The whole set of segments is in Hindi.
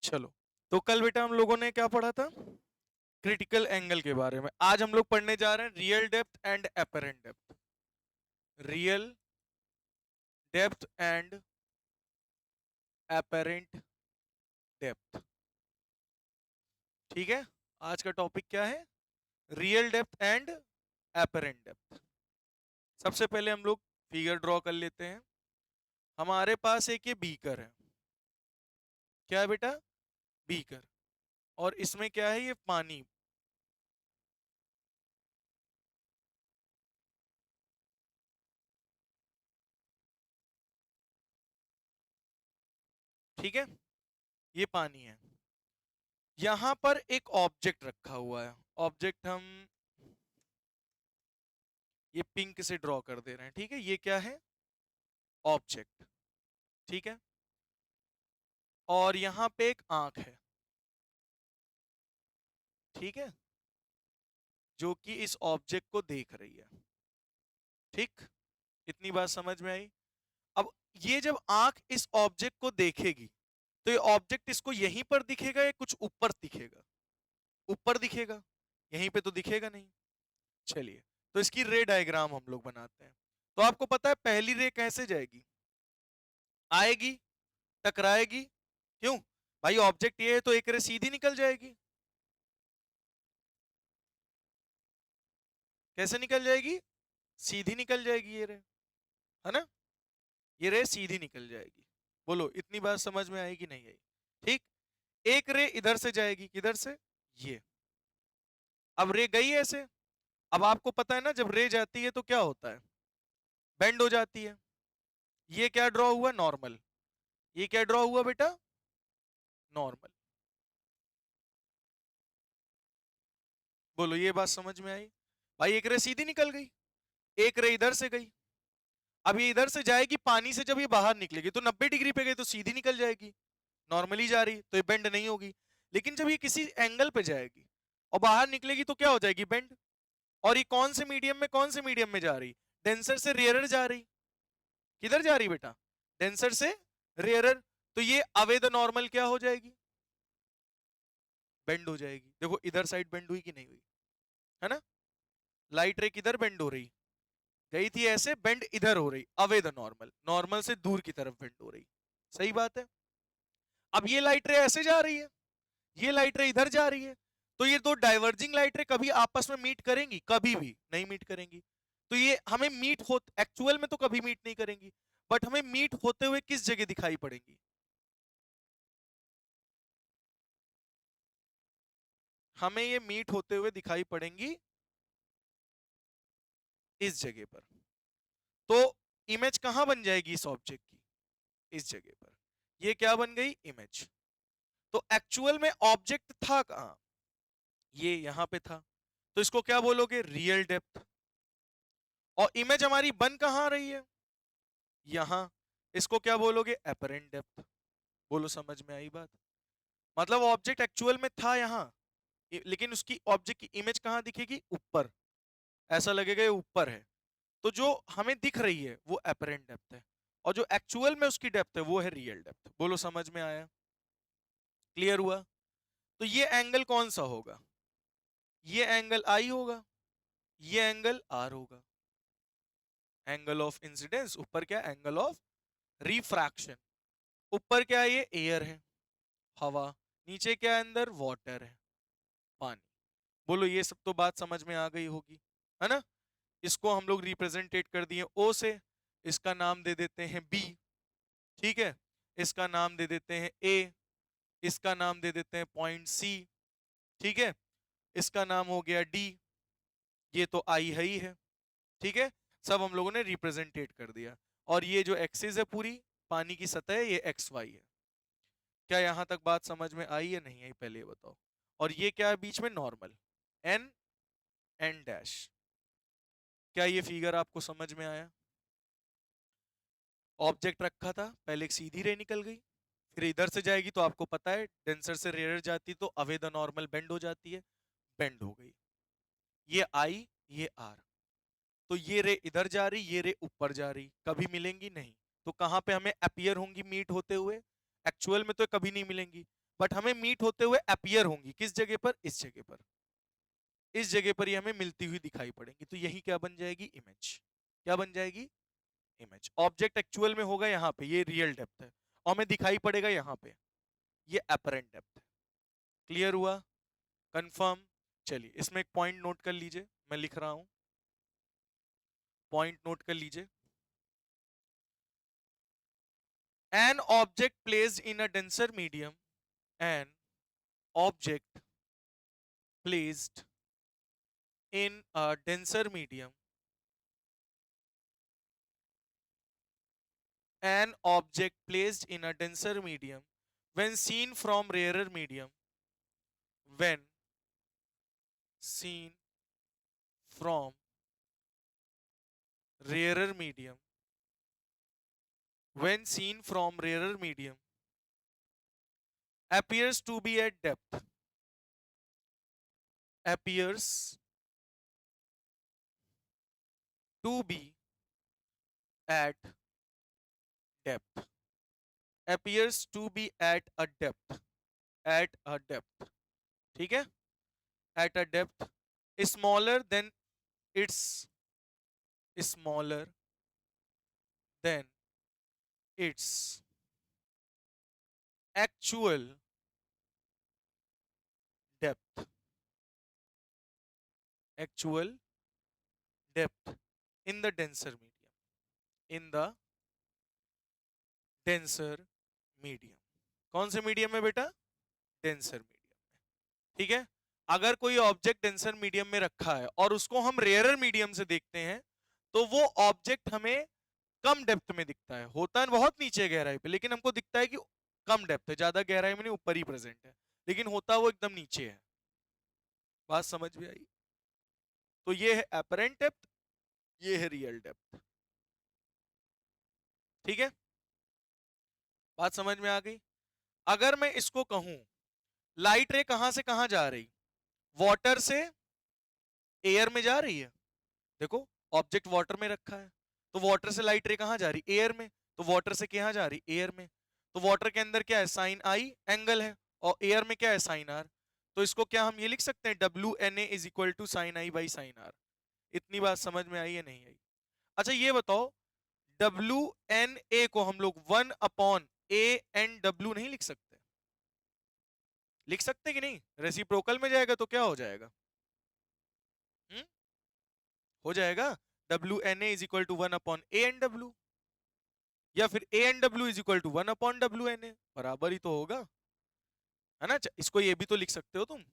चलो, तो कल बेटा हम लोगों ने क्या पढ़ा था? क्रिटिकल एंगल के बारे में। आज हम लोग पढ़ने जा रहे हैं real depth and apparent depth. Real depth and apparent depth. ठीक है, आज का टॉपिक क्या है? Real depth and apparent depth. सबसे पहले हम लोग फिगर ड्रॉ कर लेते हैं। हमारे पास एक ये बीकर है। क्या है बेटा? बीकर। और इसमें क्या है? ये पानी। ठीक है, ये पानी है। यहां पर एक ऑब्जेक्ट रखा हुआ है। ऑब्जेक्ट हम ये पिंक से ड्रॉ कर दे रहे हैं। ठीक है, ये क्या है? ऑब्जेक्ट। ठीक है, और यहां पे एक आंख है। ठीक है, जो कि इस ऑब्जेक्ट को देख रही है। ठीक, इतनी बात समझ में आई? अब ये जब आंख इस ऑब्जेक्ट को देखेगी तो ये ऑब्जेक्ट इसको यहीं पर दिखेगा या कुछ ऊपर दिखेगा? ऊपर दिखेगा, यहीं पे तो दिखेगा नहीं। चलिए, तो इसकी रे डायग्राम हम लोग बनाते हैं। तो आपको पता है पहली रे कैसे जाएगी? आएगी, टकराएगी। क्यों भाई? ऑब्जेक्ट ये है तो एक रे सीधी निकल जाएगी। कैसे निकल जाएगी? सीधी निकल जाएगी ये रे, है ना? ये रे सीधी निकल जाएगी। बोलो, इतनी बात समझ में आई कि नहीं आई? ठीक, एक रे इधर से जाएगी। किधर से? ये। अब रे गई ऐसे। अब आपको पता है ना, जब रे जाती है तो क्या होता है? बेंड हो जाती है। ये क्या ड्रॉ हुआ? नॉर्मल। ये क्या ड्रॉ हुआ बेटा? नॉर्मल। बोलो, ये बात समझ में आई? भाई एक रे सीधी निकल गई, एक रे इधर से गई। अब ये इधर से जाएगी, पानी से जब ये बाहर निकलेगी तो 90 डिग्री पे गई तो सीधी निकल जाएगी। नॉर्मली जा रही तो ये बेंड नहीं होगी। लेकिन जब ये किसी एंगल पे जाएगी और बाहर निकलेगी तो क्या हो जाएगी? बेंड। और ये कौन से मीडियम में, कौन से मीडियम में जा रही? डेंसर से रेयरर जा रही। किधर जा रही बेटा? डेंसर से रेयरर। तो ये अवे द नॉर्मल क्या हो जाएगी? बेंड हो जाएगी। देखो इधर साइड बेंड हुई कि नहीं हुई, है ना? लाइट रे किधर बेंड हो रही? गई थी ऐसे, बेंड इधर हो रही, अवे द नॉर्मल, नॉर्मल से दूर की तरफ बेंड हो रही। सही बात है। अब ये लाइट रे ऐसे जा रही है, ये लाइट रे इधर जा रही है। तो ये दो डाइवर्जिंग लाइट रे कभी आपस में मीट करेंगी? कभी भी नहीं मीट करेंगी। तो ये हमें मीट हो, एक्चुअल में तो कभी मीट नहीं करेंगी, बट हमें मीट होते हुए किस जगह दिखाई पड़ेंगी? हमें ये मीट होते हुए दिखाई पड़ेंगी इस जगह पर। तो इमेज कहां बन जाएगी इस ऑब्जेक्ट की? इस जगह पर। ये क्या बन गई? इमेज। तो एक्चुअल में ऑब्जेक्ट था कहां? ये यहां पे था। तो इसको क्या बोलोगे? Real depth. और इमेज हमारी बन कहां रही है? यहां। इसको क्या बोलोगे? Apparent depth. बोलो, समझ में आई बात? मतलब ऑब्जेक्ट एक्चुअल में था यहां, लेकिन उसकी ऑब्जेक्ट की इमेज कहां दिखेगी? ऊपर। ऐसा लगेगा ये ऊपर है। तो जो हमें दिख रही है वो एपरेंट डेप्थ है, और जो एक्चुअल में उसकी डेप्थ है वो है रियल डेप्थ। बोलो, समझ में आया? क्लियर हुआ? तो ये एंगल कौन सा होगा? ये एंगल आई होगा, ये एंगल आर होगा। एंगल ऑफ इंसिडेंस ऊपर क्या? Angle of refraction. ऊपर क्या है? ये एयर है, हवा। नीचे क्या है? अंदर वाटर है, पानी। बोलो, ये सब तो बात समझ में आ गई होगी, है ना? इसको हम लोग रिप्रेजेंटेट कर दिए ओ से। इसका नाम दे देते हैं बी। ठीक है, इसका नाम दे देते हैं ए। इसका नाम दे देते हैं पॉइंट सी। ठीक है, इसका नाम हो गया डी। ये तो आई है ही है। ठीक है, सब हम लोगों ने रिप्रेजेंटेट कर दिया। और ये जो एक्सिस है पूरी पानी की सतह है, ये एक्स वाई है। क्या यहां तक बात समझ में आई या नहीं आई? पहले ये बताओ। और ये क्या है बीच में? Normal, N N dash. क्या ये फिगर आपको समझ में आया? ऑब्जेक्ट रखा था, पहले एक सीधी रे निकल गई, फिर इधर से जाएगी तो आपको पता है डेंसर से रेयर जाती तो अवे द नॉर्मल बेंड हो जाती है, बेंड हो गई। ये आई, ये आर। तो ये रे इधर जा रही, ये रे ऊपर जा रही, कभी मिलेंगी नहीं। तो कहां पे हमें अपीयर होंगी मीट होते हुए? एक्चुअल में तो कभी नहीं मिलेंगी, बट हमें मीट होते हुए अपीयर होंगी किस जगह पर, इस जगह पर, इस जगह पर ये हमें मिलती हुई दिखाई पड़ेंगी। तो यही क्या बन जाएगी, इमेज। क्या बन जाएगी, इमेज। ऑब्जेक्ट एक्चुअल में होगा यहाँ पे, ये रियल डेप्थ है, और हमें दिखाई पड़ेगा यहाँ पे, ये अपरेंट डेप्थ है। क्लियर हुआ, कंफर्म। चलिए इसमें एक पॉइंट नोट कर लीजिए, मैं लिख रहा हूं, पॉइंट नोट कर लीजिए। An object placed in a denser medium, an object placed in a denser medium, an object placed in a denser medium when seen from rarer medium, when seen from rarer medium, when seen from rarer medium, appears to be at depth, appears to be at depth, appears to be at a depth, at a depth, ठीक है, at a depth smaller than its, smaller than its actual depth, actual depth in the denser medium, in the denser medium। कौन से मीडियम में बेटा, डेंसर मीडियम में, ठीक है। अगर कोई ऑब्जेक्ट डेंसर मीडियम में रखा है और उसको हम रेयरर मीडियम से देखते हैं, तो वो ऑब्जेक्ट हमें कम डेप्थ में दिखता है, होता है बहुत नीचे गहराई पे, लेकिन हमको दिखता है कि कम डेप्थ है, ज्यादा गहराई में नहीं, ऊपर ही प्रेजेंट है, लेकिन होता वो एकदम नीचे है। बात समझ में आई। तो ये है अपरेंट डेप्थ, ये है रियल डेप्थ, ठीक है, बात समझ में आ गई। अगर मैं इसको कहूं लाइट रे कहां से कहां जा रही, वाटर से एयर में जा रही है, देखो ऑब्जेक्ट वाटर में रखा है, तो वाटर से लाइट रे कहां जा रही, एयर में, तो वाटर से कहां जा रही, एयर में, तो वाटर के अंदर क्या है, साइन आई एंगल है, और एयर में क्या है, साइन आर। तो इसको क्या हम ये लिख सकते हैं, W N A is equal to sine i by sine r. इतनी बात समझ में आई है नहीं आई। अच्छा ये बताओ, डब्ल्यू एन ए को हम लोग 1 अपॉन ए एन डब्ल्यू नहीं लिख सकते, लिख सकते कि नहीं, रेसिप्रोकल में जाएगा तो क्या हो जाएगा, हुँ? हो जाएगा W N A is equal to 1 upon A N W, या फिर A N W is equal to 1 upon W N A, बराबर ही तो होगा, है ना। इसको ये भी तो लिख सकते हो तुम,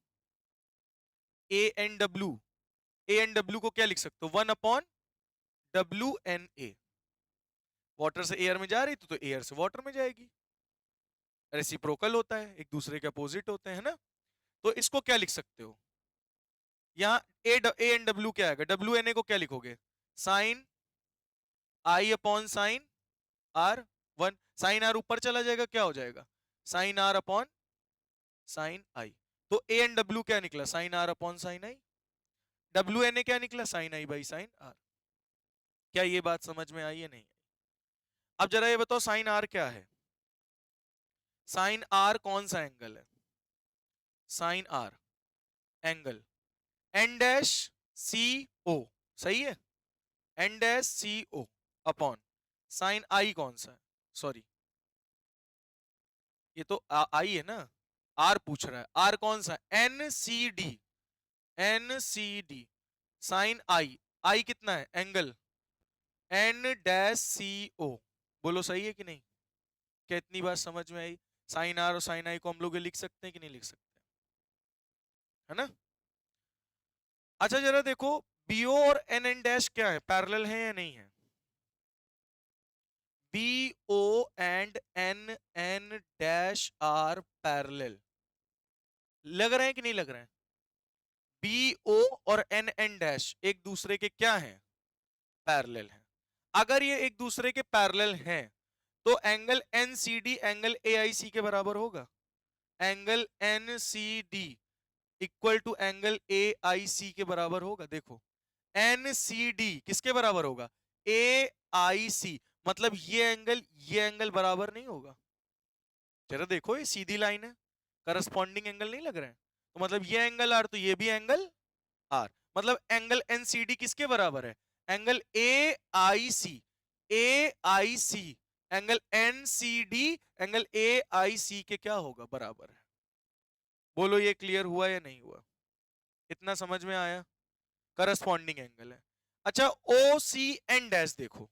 ए एन डब्ल्यू को क्या लिख सकते हो, 1 upon W N A. Water से एयर में जा रही तो एयर से वाटर में जाएगी, रेसिप्रोकल होता है, एक दूसरे के अपोजिट होते हैं ना। तो इसको क्या लिख सकते हो, यहाँ ए एन डब्ल्यू क्या आएगा, डब्ल्यू एन ए को क्या लिखोगे, sine i upon sine r 1, sine r ऊपर चला जाएगा, क्या हो जाएगा, sine r upon sine i. तो ए एन डब्ल्यू क्या निकला, sine r upon sine i, W N A क्या निकला, sine i by sine r. क्या ये बात समझ में आई है नहीं। अब जरा ये बताओ साइन आर क्या है, साइन आर कौन सा एंगल है, sine R angle N dash C O, सही है, N dash C O upon sine I कौन सा है, सॉरी ये तो आई है ना, आर पूछ रहा है, आर कौन सा, N C D, N C D sine I, I कितना है angle, N dash C O, बोलो सही है कि नहीं। क्या इतनी बात समझ में आई, साइन आर और साइन आई को हम लोग लिख सकते हैं कि नहीं लिख सकते, है ना। अच्छा जरा देखो बीओ और एन एन डैश क्या है, पैरेलल है या नहीं है, B O and N N dash R parallel, लग रहे हैं कि नहीं लग रहे हैं, बी ओ और एन एन डैश एक दूसरे के क्या हैं, पैरेलल हैं। अगर ये एक दूसरे के पैरेलल हैं तो angle N C D angle A I C के बराबर होगा, angle N C D equal to angle A I C के बराबर होगा। देखो एन सी डी किसके बराबर होगा, ए आई सी, मतलब ये एंगल बराबर नहीं होगा। जरा देखो ये सीधी लाइन है, करस्पॉन्डिंग एंगल नहीं लग रहा है? तो मतलब ये एंगल आर तो ये भी एंगल आर, मतलब एंगल एनसीडी किसके बराबर है? Angle A I C, A I C, angle NCD angle A I C के क्या होगा? बराबर है। बोलो ये क्लियर हुआ या नहीं हुआ? इतना समझ में आया? करस्पॉन्डिंग एंगल है। अच्छा ओ सी एन डैश देखो,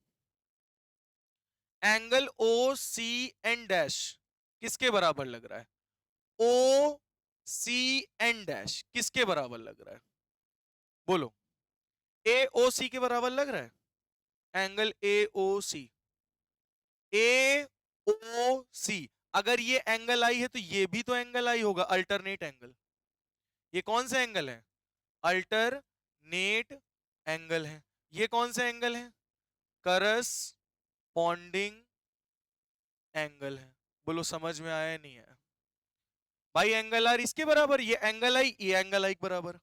angle O C N dash किसके बराबर लग रहा है? ओ सी एन डैश किसके बराबर लग रहा है? बोलो, ए ओ सी के बराबर लग रहा है? एंगल ए ओ सी, ए ओ सी, अगर ये एंगल आई है तो ये भी तो एंगल आई होगा, अल्टरनेट एंगल। ये कौन सा एंगल है? अल्टरनेट एंगल है। ये कौन सा एंगल है? करस्पॉन्डिंग एंगल है। बोलो समझ में आया नहीं आया? भाई एंगल आर इसके बराबर, ये एंगल आई, ये एंगल आई के बराबर।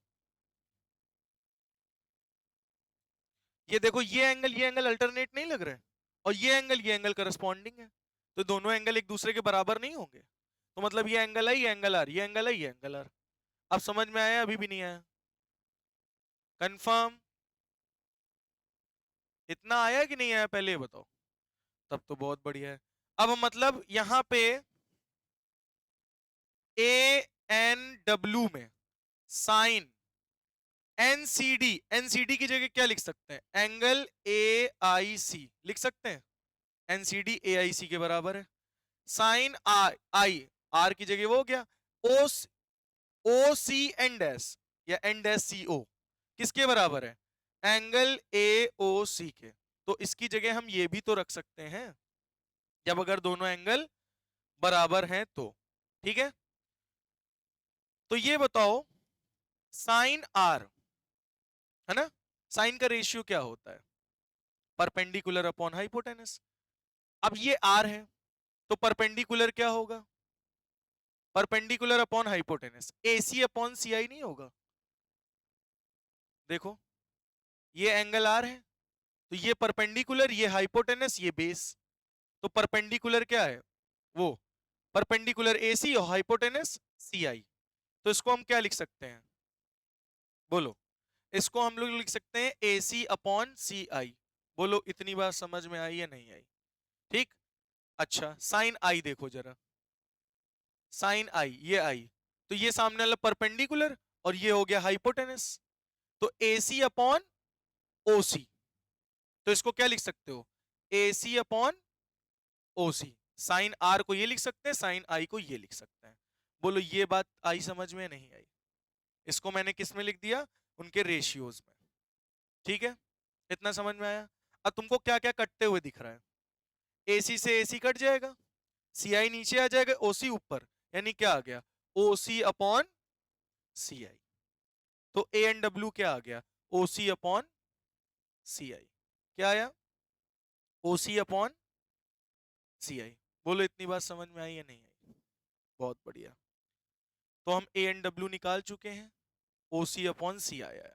ये देखो ये एंगल अल्टरनेट नहीं लग रहा है, और ये एंगल करस्पॉन्डिंग है, तो दोनों एंगल एक दूसरे के बराबर नहीं होंगे। तो मतलब ये एंगल आई, ये एंगल आर, ये एंगल आई, ये एंगल आर। अब समझ में आया? अभी भी नहीं आया? कंफर्म? इतना आया कि नहीं आया पहले ये बताओ? तब तो बहुत बढ़िया है। अब मतलब यहां पे ए एन डब्ल्यू में साइन एनसीडी, एनसीडी की जगह क्या लिख सकते हैं? एंगल ए आई सी लिख सकते हैं। एनसीडी ए आई सी के बराबर है। साइन आर आई, आर की जगह वो हो गया ओ, ओ सी एन डैश या एन डैश सी ओ किसके बराबर है? एंगल ए ओ सी के। तो इसकी जगह हम ये भी तो रख सकते हैं, जब अगर दोनों एंगल बराबर हैं तो। ठीक है, तो ये बताओ साइन आर, है ना, साइन का रेशियो क्या होता है? Perpendicular upon hypotenuse. अब ये आर है तो परपेंडिकुलर क्या होगा? Perpendicular upon hypotenuse, AC upon CI नहीं होगा? देखो ये एंगल आर है तो ये परपेंडिकुलर, ये हाइपोटेनस, ये बेस, तो परपेंडिकुलर क्या है? वो परपेंडिकुलर एसी और हाइपोटेनस सीआई। तो इसको हम क्या लिख सकते हैं? बोलो, इसको हम लोग लिख सकते हैं एसी अपॉन सी आई। बोलो इतनी बात समझ में आई या नहीं आई? ठीक। अच्छा साइन आई देखो जरा, साइन आई, ये आई, तो ये सामने वाला परपेंडिकुलर और ये हो गया हाइपोटेनस, तो एसी अपॉन ओसी। तो इसको क्या लिख सकते हो? AC upon OC. Sine r को ये लिख सकते हैं, साइन आई को ये लिख सकते हैं। बोलो ये बात आई समझ में? नहीं आई? इसको मैंने किस में लिख दिया? उनके रेशियोज में। ठीक है, इतना समझ में आया? अब तुमको क्या क्या कटते हुए दिख रहा है? एसी से एसी कट जाएगा, सीआई नीचे आ जाएगा, ओसी ऊपर, यानी क्या आ गया? ओसी अपॉन सीआई। तो ए एंड डब्ल्यू क्या आ गया? ओसी अपॉन सीआई। क्या आया? ओसी अपॉन सीआई। बोलो इतनी बात समझ में आई या नहीं आई? बहुत बढ़िया। तो हम ए एंड डब्ल्यू निकाल चुके हैं, ओसी अपॉन सी आया।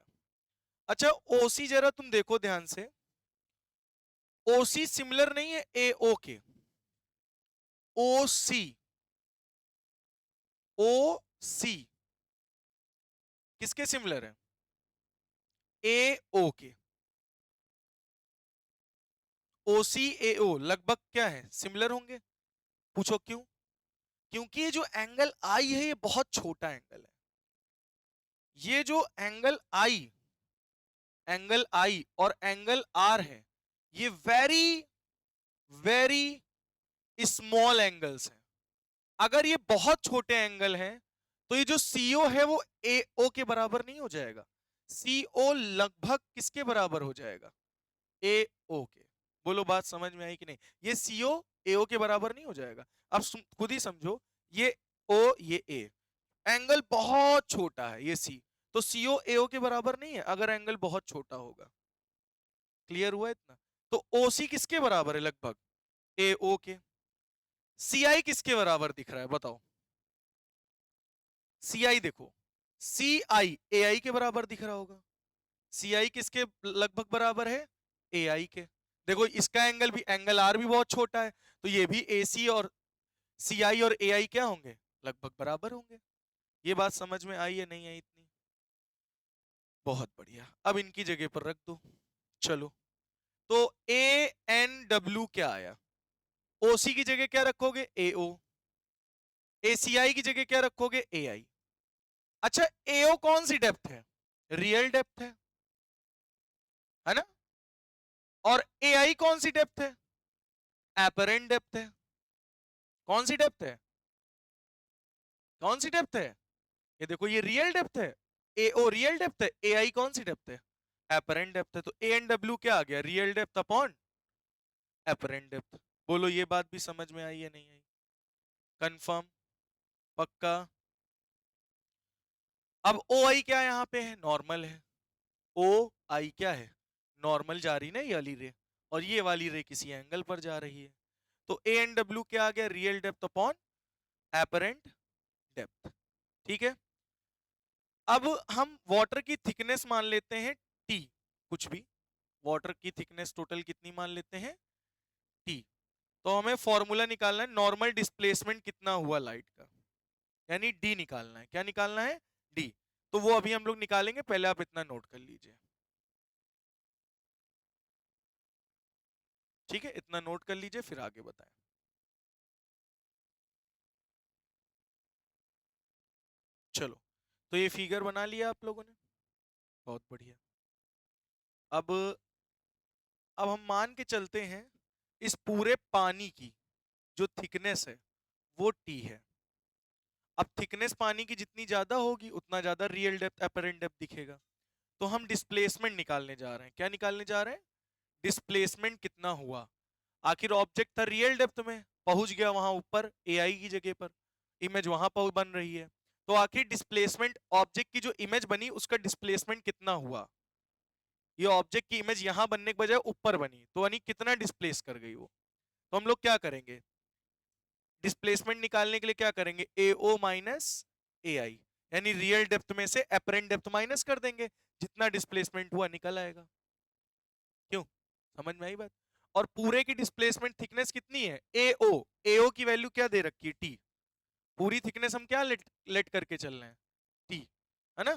अच्छा ओसी जरा तुम देखो ध्यान से, ओसी सिमिलर नहीं है ए ओ के? ओ सी, ओ सी किसके सिमिलर है? ए ओ के। ओ सी ए ओ लगभग क्या है? सिमिलर होंगे। पूछो क्यों? क्योंकि ये जो एंगल आई है ये बहुत छोटा एंगल है। ये जो एंगल आई और एंगल आर है, ये वेरी वेरी स्मॉल एंगल्स हैं। अगर ये बहुत छोटे एंगल हैं तो ये जो सीओ है वो एओ के बराबर नहीं हो जाएगा। सीओ लगभग किसके बराबर हो जाएगा? एओ के। बोलो बात समझ में आई कि नहीं? ये सीओ एओ के बराबर नहीं हो जाएगा। अब खुद ही समझो, ये ओ ये ए, एंगल बहुत छोटा है ये सी, तो सीओ एओ के बराबर नहीं है अगर एंगल बहुत छोटा होगा। क्लियर हुआ इतना? तो ओसी किसके बराबर है? लगभग एओ के। सीआई किसके बराबर दिख रहा है बताओ? सीआई देखो, सी आई ए आई के बराबर दिख रहा होगा। सी आई किसके लगभग बराबर है? ए आई के। देखो इसका एंगल आर भी बहुत छोटा है, तो ये भी ए सी और सी आई और ए आई क्या होंगे? लगभग बराबर होंगे। ये बात समझ में आई या नहीं आई इतनी? बहुत बढ़िया, अब इनकी जगह पर रख दो। चलो, तो ए एन डब्ल्यू क्या आया? ओसी की जगह क्या रखोगे? एओ। एसीआई की जगह क्या रखोगे? एआई। अच्छा, एओ कौन सी डेप्थ है? रियल डेप्थ है ना? और एआई कौन सी डेप्थ है? एपरेंट डेप्थ है। कौन सी डेप्थ है? कौन सी डेप्थ है? ये देखो, ये रियल डेप्थ है। एओ रियल डेप्थ है, एआई कौन सी डेप्थ है? एपरेंट डेप्थ है। तो ए एन डब्ल्यू क्या आ गया? Real depth upon apparent depth. बोलो, ये बात भी समझ में आई या नहीं आई? कंफर्म? पक्का? अब ओ आई क्या यहाँ पे है? नॉर्मल है। ओ आई क्या है? नॉर्मल जा रही ना ये वाली रे, और ये वाली रे किसी एंगल पर जा रही है। तो ए एन डब्ल्यू क्या आ गया? Real depth upon apparent depth. ठीक है। अब हम वाटर की थिकनेस मान लेते हैं टी, कुछ भी। वाटर की थिकनेस टोटल कितनी मान लेते हैं? टी। तो हमें फॉर्मूला निकालना है, नॉर्मल डिस्प्लेसमेंट कितना हुआ लाइट का, यानी डी निकालना है। क्या निकालना है? डी। तो वो अभी हम लोग निकालेंगे, पहले आप इतना नोट कर लीजिए। ठीक है, इतना नोट कर लीजिए, फिर आगे बताएं। चलो, तो ये फिगर बना लिया आप लोगों ने, बहुत बढ़िया। अब हम मान के चलते हैं इस पूरे पानी की जो थिकनेस है वो टी है। अब थिकनेस पानी की जितनी ज्यादा होगी उतना ज्यादा रियल डेप्थ एपरेंट डेप्थ दिखेगा। तो हम डिस्प्लेसमेंट निकालने जा रहे हैं। क्या निकालने जा रहे हैं? डिस्प्लेसमेंट कितना हुआ। आखिर ऑब्जेक्ट था रियल डेप्थ में, पहुंच गया वहां ऊपर एआई की जगह पर, इमेज वहां पर बन रही है। तो आखिर डिस्प्लेसमेंट, ऑब्जेक्ट की जो इमेज बनी उसका डिस्प्लेसमेंट कितना हुआ। ये ऑब्जेक्ट की इमेज यहां बनने के बजाय ऊपर बनी, तो यानी कितना डिस्प्लेस कर गई वो। तो हम लोग क्या करेंगे? डिस्प्लेसमेंट निकालने के लिए क्या करेंगे? ए ओ माइनस ए आई, यानी रियल डेप्थ में से एपरेंट डेप्थ माइनस कर देंगे, जितना डिस्प्लेसमेंट हुआ निकल आएगा। क्यों? समझ में आई बात? और पूरे की डिस्प्लेसमेंट थिकनेस कितनी है? एओ। एओ की वैल्यू क्या दे रखी है? टी। पूरी थिकनेस हम क्या लेट लेट करके चल रहे हैं? टी, है ना?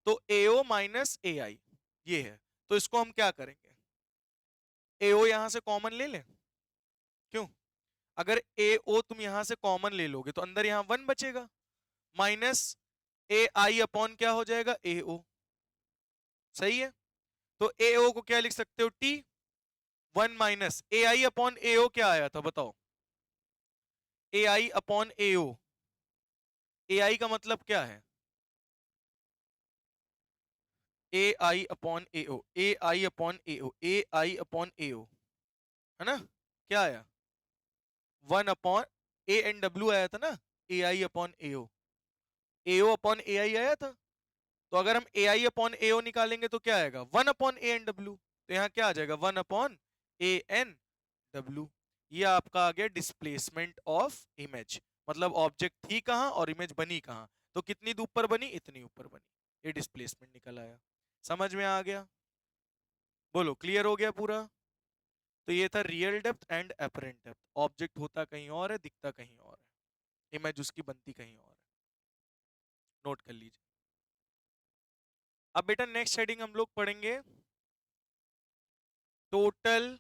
तो एओ माइनस ए आई ये है। तो इसको हम क्या करेंगे? एओ यहां से कॉमन ले लें। क्यों? अगर ए ओ तुम यहां से कॉमन ले लोगे तो अंदर यहां वन बचेगा, माइनस ए आई अपॉन क्या हो जाएगा? ए ओ। सही है। तो ए ओ को क्या लिख सकते हो? टी। वन माइनस ए आई अपॉन ए ओ क्या आया था बताओ? ए आई अपॉन ए ओ। ए आई का मतलब क्या है? ए आई अपॉन ए ओ, ए आई अपॉन ए ओ, ए आई अपॉन ए ओ, है ना? क्या आया? One upon A N W आया था ना, ए आई अपॉन ए ओ। ए ओ अपॉन ए आई आया था। तो अगर हम ए आई अपॉन ए ओ निकालेंगे तो क्या आएगा? One upon A N W. तो यहाँ क्या आ जाएगा? One upon A N W. ये आपका आ गया डिस्प्लेसमेंट ऑफ इमेज। मतलब ऑब्जेक्ट थी कहाँ और इमेज बनी कहाँ। तो कितनी ऊपर बनी? इतनी ऊपर बनी। ये डिस्प्लेसमेंट निकल आया। समझ में आ गया? बोलो, क्लियर हो गया पूरा? तो ये था real depth and apparent depth. Object होता कहीं और है, दिखता कहीं और है, इमेज उसकी बनती कहीं और है। नोट कर लीजिए। अब बेटा नेक्स्ट हेडिंग हम लोग पढ़ेंगे टोटल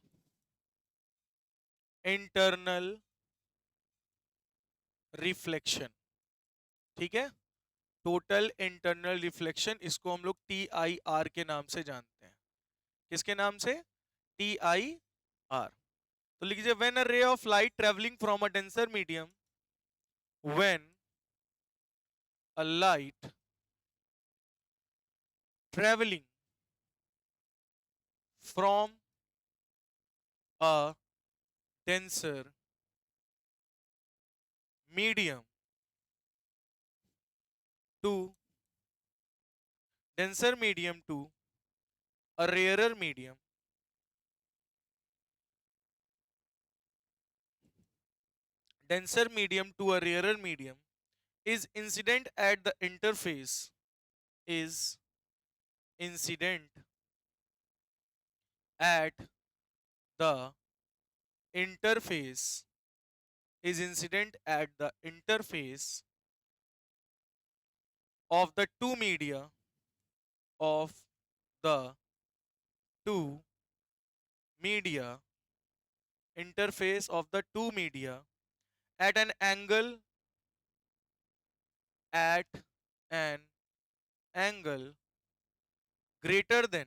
इंटरनल रिफ्लेक्शन। ठीक है, टोटल इंटरनल रिफ्लेक्शन, इसको हम लोग टी आई आर के नाम से जानते हैं। किसके नाम से? T I R. तो लिख लीजिए, when a ray of light travelling from a denser medium, when a light travelling from a denser medium to denser medium to a rarer medium, denser medium to a rarer medium is incident at the interface, is incident at the interface, is incident at the interface of the two media of the two media interface of the two media at an angle at an angle greater than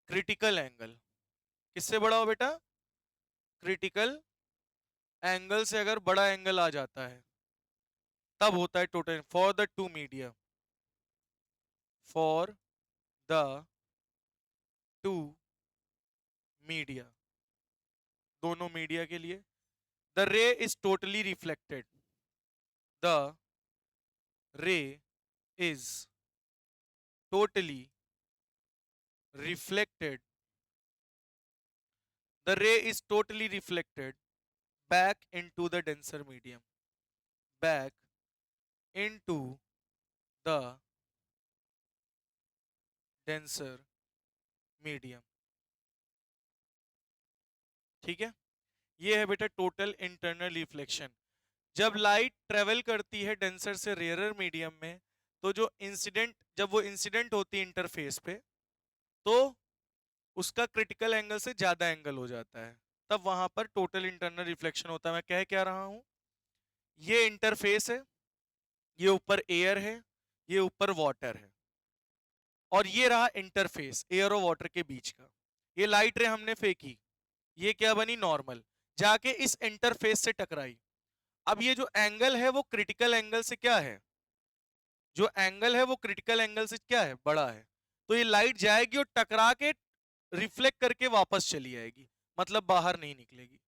critical angle. किससे बड़ा हो बेटा? क्रिटिकल एंगल से अगर बड़ा एंगल आ जाता है तब होता है total for the two media, for the two media, दोनों मीडिया के लिए. द रे इज टोटली रिफ्लेक्टेड, द रे is totally reflected, the ray is totally reflected back into the denser medium, back into the denser medium. ठीक है, ये है बेटा टोटल इंटरनल रिफ्लेक्शन. जब लाइट ट्रेवल करती है डेंसर से रेयरर मीडियम में, तो जो इंसिडेंट, जब वो इंसिडेंट होती है इंटरफेस पे, तो उसका क्रिटिकल एंगल से ज्यादा एंगल हो जाता है, तब वहां पर टोटल इंटरनल रिफ्लेक्शन होता है. मैं कह क्या रहा हूं, ये इंटरफेस है, ये ऊपर एयर है, ये ऊपर वाटर है, और ये रहा इंटरफेस एयर और वाटर के बीच का. ये लाइट रे हमने फेंकी, ये क्या बनी? नॉर्मल, जाके इस इंटरफेस से टकराई. अब ये जो एंगल है वो क्रिटिकल एंगल से क्या है? जो एंगल है वो क्रिटिकल एंगल से क्या है? बड़ा है. तो ये लाइट जाएगी और टकरा के रिफ्लेक्ट करके वापस चली आएगी, मतलब बाहर नहीं निकलेगी.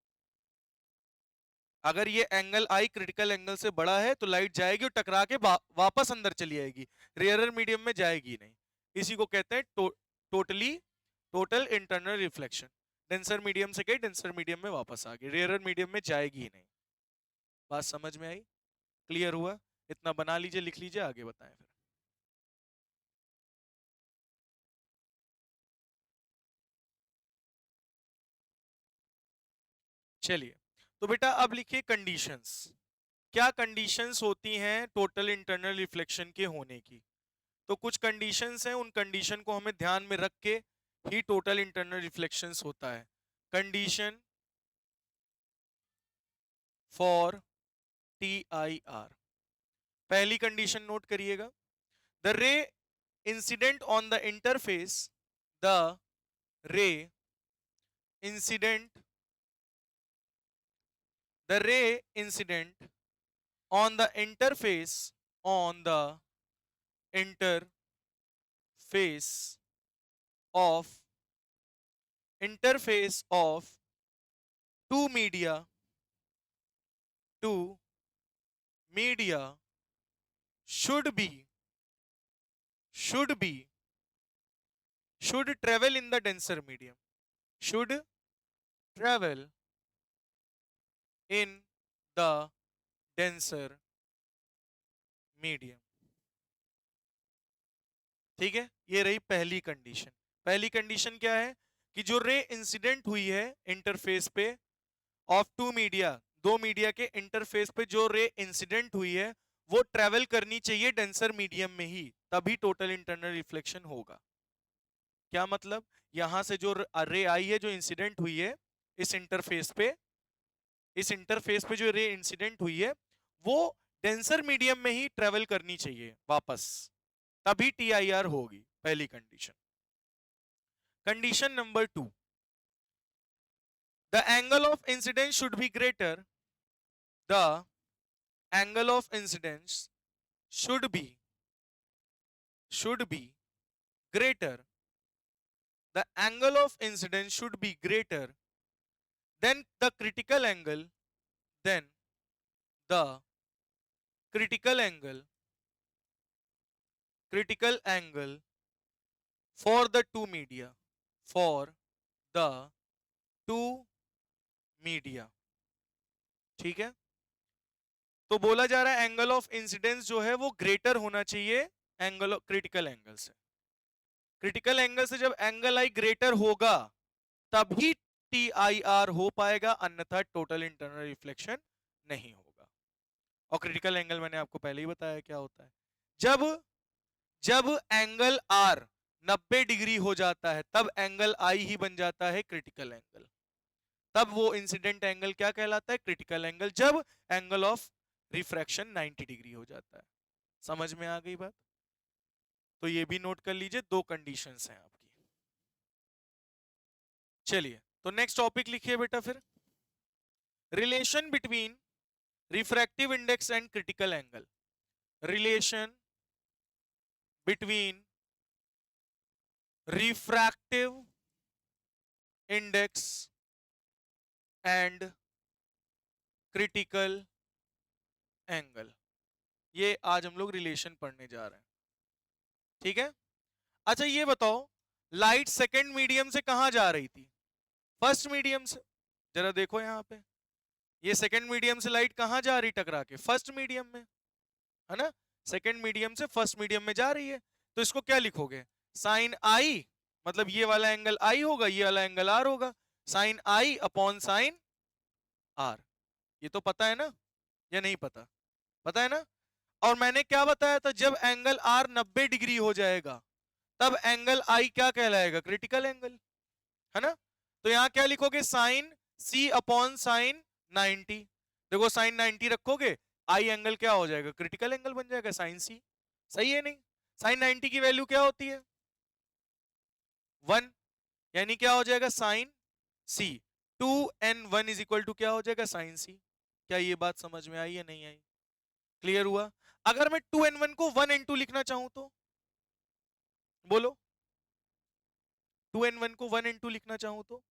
अगर ये एंगल आई क्रिटिकल एंगल से बड़ा है तो लाइट जाएगी और टकरा के वापस अंदर चली आएगी, रेयरर मीडियम में जाएगी नहीं. इसी को कहते हैं total internal reflection. Denser medium से गई, डेंसर मीडियम में वापस आ गई, रेयरर मीडियम में जाएगी ही नहीं. बात समझ में आई? क्लियर हुआ? इतना बना लीजिए, लिख लीजिए, आगे बताएं फिर. चलिए, तो बेटा अब लिखिए कंडीशंस. क्या कंडीशंस होती हैं टोटल इंटरनल रिफ्लेक्शन के होने की? तो कुछ कंडीशंस हैं, उन कंडीशन को हमें ध्यान में रख के ही टोटल इंटरनल रिफ्लेक्शंस होता है. Condition for TIR. पहली कंडीशन नोट करिएगा. The ray incident on the interface, the ray incident, the ray incident on the interface, on the interface of two media, two media should travel in the denser medium, should travel in the denser medium. ठीक है, ये रही पहली कंडीशन. पहली कंडीशन क्या है कि जो रे इंसिडेंट हुई है इंटरफेस पे ऑफ टू मीडिया, दो मीडिया के इंटरफेस पे जो रे इंसिडेंट हुई है वो ट्रेवल करनी चाहिए डेंसर मीडियम में ही, तभी टोटल इंटरनल रिफ्लेक्शन होगा. क्या मतलब? यहां से जो रे आई है, जो इंसिडेंट हुई है इस इंटरफेस पे, इस इंटरफेस पे जो रे इंसिडेंट हुई है वो डेंसर मीडियम में ही ट्रेवल करनी चाहिए वापस, तभी TIR होगी. पहली condition. Condition number 2, the angle of incidence should be greater, the angle of incidence should be greater, the angle of incidence should be greater than the critical angle, then the critical angle for the two media, for the two media. ठीक है, तो बोला जा रहा है एंगल ऑफ इंसिडेंस जो है वो ग्रेटर होना चाहिए एंगल ऑफ क्रिटिकल एंगल से. क्रिटिकल एंगल से जब एंगल आई ग्रेटर होगा तभी TIR हो पाएगा, अन्यथा टोटल इंटरनल रिफ्लेक्शन नहीं होगा. और क्रिटिकल एंगल मैंने आपको पहले ही बताया क्या होता है। जब जब एंगल आर 90 डिग्री हो जाता है तब एंगल आई ही बन जाता है क्रिटिकल एंगल। तब वो इंसिडेंट एंगल क्या कहलाता है? Critical angle. जब एंगल ऑफ रिफ्रैक्शन 90 डिग्री हो जाता है। समझ में आ गई बात? तो ये भी नोट कर लीजिए, दो कंडीशंस हैं आपकी। चलिए तो नेक्स्ट टॉपिक लिखिए बेटा फिर, relation between refractive index and critical angle. Relation between refractive index and critical angle, ये आज हम लोग रिलेशन पढ़ने जा रहे हैं। ठीक है, अच्छा ये बताओ, लाइट सेकंड मीडियम से कहां जा रही थी? फर्स्ट मीडियम से। जरा देखो यहां पे, ये सेकंड मीडियम से लाइट कहां जा रही टकरा के? फर्स्ट मीडियम में, है ना? सेकंड मीडियम से फर्स्ट मीडियम में जा रही है, तो इसको क्या लिखोगे? साइन आई, मतलब ये वाला एंगल आई होगा, ये वाला एंगल आर होगा। Sine i upon sine r, ये तो पता है ना या नहीं पता? पता है ना? और मैंने क्या बताया था, जब एंगल आर 90 डिग्री हो जाएगा तब एंगल आई क्या कहलाएगा? क्रिटिकल एंगल, है ना? तो यहां क्या लिखोगे? साइन सी अपॉन साइन 90। देखो साइन 90 रखोगे, आई एंगल क्या हो जाएगा? क्रिटिकल एंगल बन जाएगा, साइन सी। सही है नहीं? साइन 90 की वैल्यू क्या होती है? 1, यानी क्या हो जाएगा? Sine C. 2n1 is equal to क्या हो जाएगा? Sine C. क्या ये बात समझ में आई या नहीं आई? क्लियर हुआ? अगर मैं 2n1 को 1n2 लिखना चाहूं बोलो, 2n1 को 1n2 लिखना चाहूं तो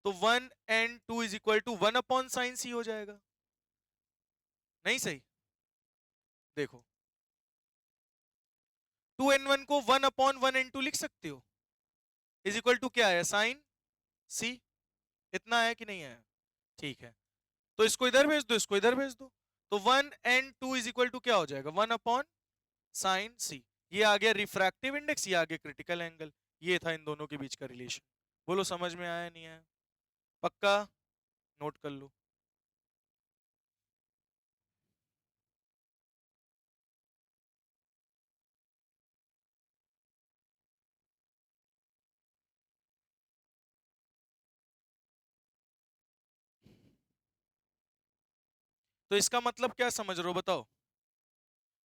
1n2 is equal to 1 upon sine C हो जाएगा। नहीं सही? देखो 2n1 को 1 अपॉन 1n2 लिख सकते हो, इज इक्वल टू क्या है? साइन सी। इतना है कि नहीं है? ठीक है, तो इसको इधर भेज दो, इसको इधर भेज दो, तो 1n2 इज इक्वल टू क्या हो जाएगा? 1 अपॉन साइन सी। ये आ गया रिफ्रैक्टिव इंडेक्स, ये आ गया क्रिटिकल एंगल। ये था इन दोनों के बीच का रिलेशन। बोलो समझ में आया नहीं आया? पक्का? नोट कर लो। तो इसका मतलब क्या समझ रहे हो बताओ?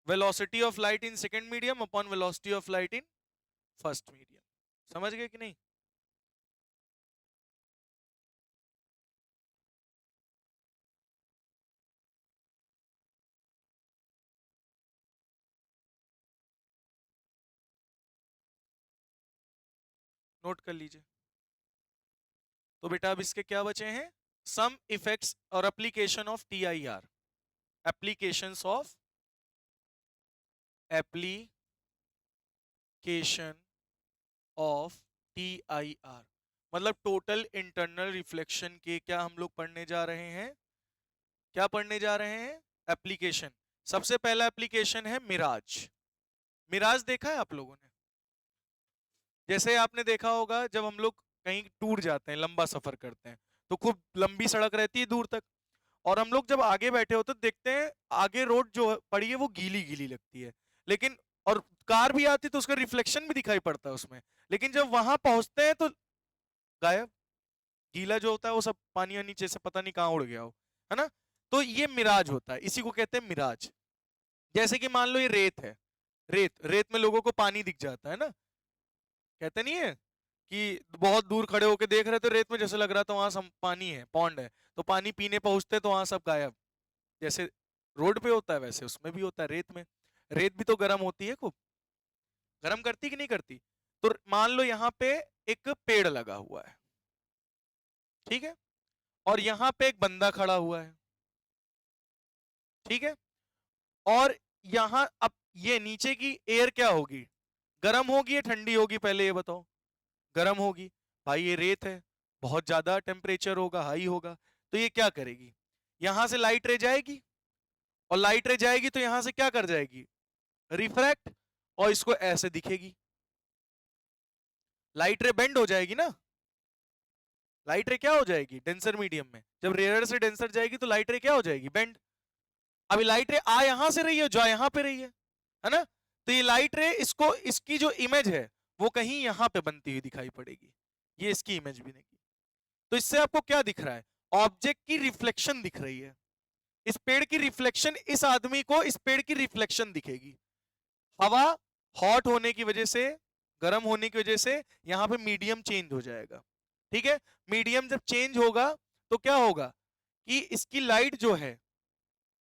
Velocity of light in second medium upon velocity of light in first medium. समझ गए कि नहीं? नोट कर लीजिए। तो बेटा अब इसके क्या बचे हैं? सम इफेक्ट्स और application of TIR. Applications of, application of TIR, मतलब टोटल इंटरनल रिफ्लेक्शन के क्या हम लोग पढ़ने जा रहे हैं? क्या पढ़ने जा रहे हैं? एप्लीकेशन। सबसे पहला एप्लीकेशन है मिराज। मिराज देखा है आप लोगों ने? जैसे आपने देखा होगा जब हम लोग कहीं टूर जाते हैं, लंबा सफर करते हैं, तो खूब लंबी सड़क रहती है दूर तक, और हम लोग जब आगे बैठे होते तो देखते हैं आगे रोड जो पड़ी है वो गीली गीली लगती है, लेकिन और कार भी आती तो उसका रिफ्लेक्शन भी दिखाई पड़ता है उसमें, लेकिन जब वहां पहुंचते हैं तो गायब। गीला जो होता है वो सब पानी नीचे से पता नहीं कहाँ उड़ गया हो, है ना? तो ये मिराज होता है, इसी को कहते हैं मिराज। जैसे कि मान लो ये रेत है, रेत रेत में लोगों को पानी दिख जाता है ना, कहते नहीं है कि बहुत दूर खड़े होके देख रहे थे रेत में, जैसे लग रहा था वहां पानी है, पॉन्ड है, तो पानी पीने पहुंचते तो वहां सब गायब। जैसे रोड पे होता है वैसे उसमें भी होता है, रेत में। रेत भी तो गर्म होती है खूब, गर्म करती कि नहीं करती? तो मान लो यहाँ पे एक पेड़ लगा हुआ है, ठीक है, और यहाँ पे एक बंदा खड़ा हुआ है, ठीक है, और यहाँ अब ये नीचे की एयर क्या होगी? गर्म होगी या ठंडी होगी? पहले ये बताओ। गर्म होगी। भाई ये रेत है, बहुत ज्यादा टेम्परेचर होगा, हाई होगा, तो ये क्या करेगी? यहां से लाइट रे जाएगी, और लाइट रे जाएगी तो यहां से क्या कर जाएगी? रिफ्रैक्ट, और इसको ऐसे दिखेगी। लाइट रे बेंड हो जाएगी ना, लाइट रे क्या हो जाएगी? डेंसर मीडियम में जब रेयर से डेंसर जाएगी तो लाइट रे क्या हो जाएगी? बेंड। अभी लाइट रे आ यहां से रही है, जा यहां पे रही है ना? तो ये लाइट रे इसको, इसकी जो इमेज है वो कहीं यहां पे बनती हुई दिखाई पड़ेगी, ये इसकी इमेज बनेगी। तो इससे आपको क्या दिख रहा है? ऑब्जेक्ट की रिफ्लेक्शन दिख रही है। इस पेड़ की रिफ्लेक्शन, इस आदमी को इस पेड़ की रिफ्लेक्शन दिखेगी। हवा हॉट होने की वजह से, गर्म होने की वजह से यहां पे मीडियम चेंज हो जाएगा। ठीक है, मीडियम जब चेंज होगा तो क्या होगा कि इसकी लाइट जो है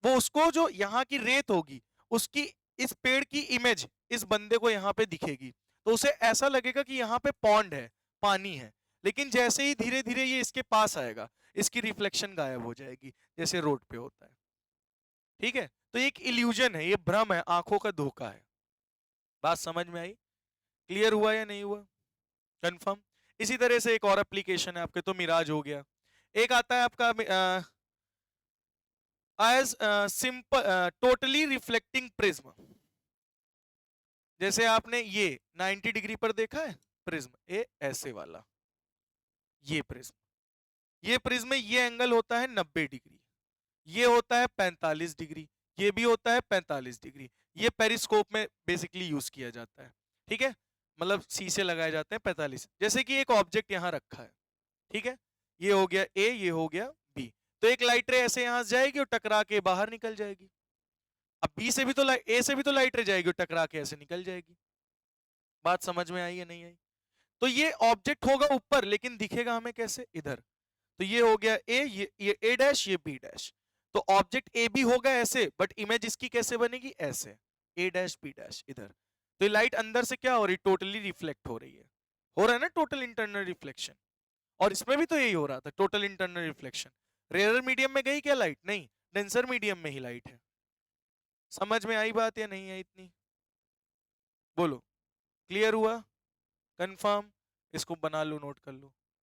वो उसको, जो यहाँ की रेत होगी उसकी, इस पेड़ की इमेज इस बंदे को यहाँ पे दिखेगी। तो उसे ऐसा लगेगा कि यहाँ पे पॉन्ड है, पानी है। लेकिन जैसे ही धीरे धीरे ये इसके पास आएगा, इसकी रिफ्लेक्शन गायब हो जाएगी, जैसे रोड पे होता है। ठीक है, तो एक इल्यूजन है, ये भ्रम है, आंखों का धोखा है। बात समझ में आई? क्लियर हुआ या नहीं हुआ? कंफर्म? इसी तरह से एक और एप्लीकेशन है आपके, तो मिराज हो गया। एक आता है आपका as simple totally reflecting prism. जैसे आपने ये 90 डिग्री पर देखा है प्रिज्म, ये ऐसे वाला, ये प्रिज्म, ये प्रिज्म में ये एंगल होता है 90 डिग्री, ये होता है 45 डिग्री, ये भी होता है 45 डिग्री। ये पेरिस्कोप में बेसिकली यूज किया जाता है। ठीक है, मतलब शीशे लगाए जाते हैं 45। जैसे कि एक ऑब्जेक्ट यहां रखा है, ठीक है, ये हो गया ए, ये हो गया बी। तो एक लाइट रे ऐसे यहां से जाएगी और टकरा के बाहर निकल जाएगी। अब बी से भी तो ए से भी तो लाइट रे जाएगी और टकरा के ऐसे निकल जाएगी। बात समझ में आई या नहीं आई? तो ये ऑब्जेक्ट होगा ऊपर, लेकिन दिखेगा हमें कैसे? इधर। तो ये हो गया ए, ये ए डैश, ये बी डैश। तो ऑब्जेक्ट ए बी होगा ऐसे, बट इमेज इसकी कैसे बनेगी? ऐसे, ए डैश बी डैश इधर। तो ये लाइट अंदर से क्या हो रही? टोटली रिफ्लेक्ट हो रही है। हो रहा है ना टोटल इंटरनल रिफ्लेक्शन? और इसमें भी तो यही हो रहा था, total internal reflection. Rare medium में गई क्या लाइट? नहीं, डेंसर मीडियम में ही लाइट है। समझ में आई बात या नहीं आई इतनी? बोलो, क्लियर हुआ? कंफर्म? इसको बना लो, नोट कर लो।